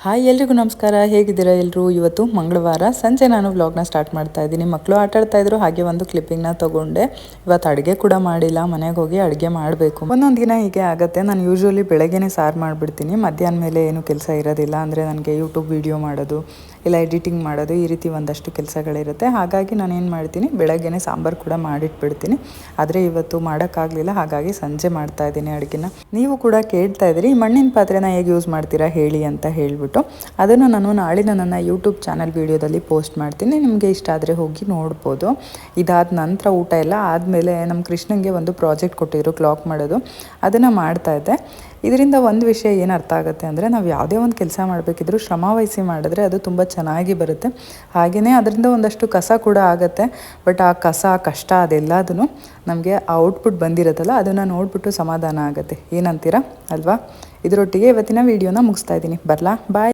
Hi ಎಲ್ರಿಗೂ ನಮಸ್ಕಾರ. ಹೇಗಿದ್ದೀರಾ ಎಲ್ಲರೂ? ಇವತ್ತು ಮಂಗಳವಾರ ಸಂಜೆ ನಾನು ವ್ಲಾಗ್ನ ಸ್ಟಾರ್ಟ್ ಮಾಡ್ತಾ ಇದ್ದೀನಿ. ಮಕ್ಕಳು ಆಟ ಆಡ್ತಾ ಇದ್ರು, ಹಾಗೆ ಒಂದು ಕ್ಲಿಪ್ಪಿಂಗ್ನ ತೊಗೊಂಡೆ. ಇವತ್ತು ಅಡುಗೆ ಕೂಡ ಮಾಡಿಲ್ಲ, ಮನೆಗೆ ಹೋಗಿ ಅಡುಗೆ ಮಾಡಬೇಕು. ಒಂದೊಂದು ದಿನ ಹೀಗೆ ಆಗುತ್ತೆ. ನಾನು ಯೂಶ್ವಲಿ ಬೆಳಗ್ಗೆನೇ ಸಾರು ಮಾಡಿಬಿಡ್ತೀನಿ. ಮಧ್ಯಾಹ್ನ ಮೇಲೆ ಏನು ಕೆಲಸ ಇರೋದಿಲ್ಲ. ಅಂದರೆ ನನಗೆ ಯೂಟ್ಯೂಬ್ ವೀಡಿಯೋ ಮಾಡೋದು ಇಲ್ಲ ಎಡಿಟಿಂಗ್ ಮಾಡೋದು ಈ ರೀತಿ ಒಂದಷ್ಟು ಕೆಲಸಗಳಿರುತ್ತೆ. ಹಾಗಾಗಿ ನಾನು ಏನು ಮಾಡ್ತೀನಿ, ಬೆಳಗ್ಗೆನೇ ಸಾಂಬಾರು ಕೂಡ ಮಾಡಿಟ್ಬಿಡ್ತೀನಿ. ಆದರೆ ಇವತ್ತು ಮಾಡೋಕ್ಕಾಗಲಿಲ್ಲ, ಹಾಗಾಗಿ ಸಂಜೆ ಮಾಡ್ತಾ ಇದ್ದೀನಿ ಅಡುಗೆನ. ನೀವು ಕೂಡ ಕೇಳ್ತಾ ಇದ್ದೀರಿ ಮಣ್ಣಿನ ಪಾತ್ರೆನ ಹೇಗೆ ಯೂಸ್ ಮಾಡ್ತೀರಾ ಹೇಳಿ ಅಂತ ಹೇಳ್ಬಿಟ್ಟು. ಅದನ್ನು ನಾನು ನಾಳಿನ ನನ್ನ ಯೂಟ್ಯೂಬ್ ಚಾನಲ್ ವೀಡಿಯೋದಲ್ಲಿ ಪೋಸ್ಟ್ ಮಾಡ್ತೀನಿ. ನಿಮಗೆ ಇಷ್ಟ ಆದರೆ ಹೋಗಿ ನೋಡ್ಬೋದು. ಇದಾದ ನಂತರ ಊಟ ಎಲ್ಲ ಆದಮೇಲೆ ನಮ್ಮ ಕೃಷ್ಣಂಗೆ ಒಂದು ಪ್ರಾಜೆಕ್ಟ್ ಕೊಟ್ಟಿದ್ರು ಕ್ಲಾಕ್ ಮಾಡೋದು, ಅದನ್ನು ಮಾಡ್ತಾಯಿದ್ದೆ. ಇದರಿಂದ ಒಂದು ವಿಷಯ ಏನು ಅರ್ಥ ಆಗುತ್ತೆ ಅಂದರೆ, ನಾವು ಯಾವುದೇ ಒಂದು ಕೆಲಸ ಮಾಡಬೇಕಿದ್ರೂ ಶ್ರಮವಹಿಸಿ ಮಾಡಿದ್ರೆ ಅದು ತುಂಬ ಚೆನ್ನಾಗಿ ಬರುತ್ತೆ. ಹಾಗೆಯೇ ಅದರಿಂದ ಒಂದಷ್ಟು ಕಸ ಕೂಡ ಆಗುತ್ತೆ. ಬಟ್ ಆ ಕಸ ಕಷ್ಟ ಅದೆಲ್ಲದೂ ನಮಗೆ ಆ ಔಟ್ಪುಟ್ ಬಂದಿರುತ್ತಲ್ಲ, ಅದನ್ನು ನೋಡಿಬಿಟ್ಟು ಸಮಾಧಾನ ಆಗುತ್ತೆ. ಏನಂತೀರಾ ಅಲ್ವಾ? ಇದರೊಟ್ಟಿಗೆ ಇವತ್ತಿನ ವೀಡಿಯೋನ ಮುಗಿಸ್ತಾ ಇದ್ದೀನಿ. ಬರಲಾ? ಬಾಯ್.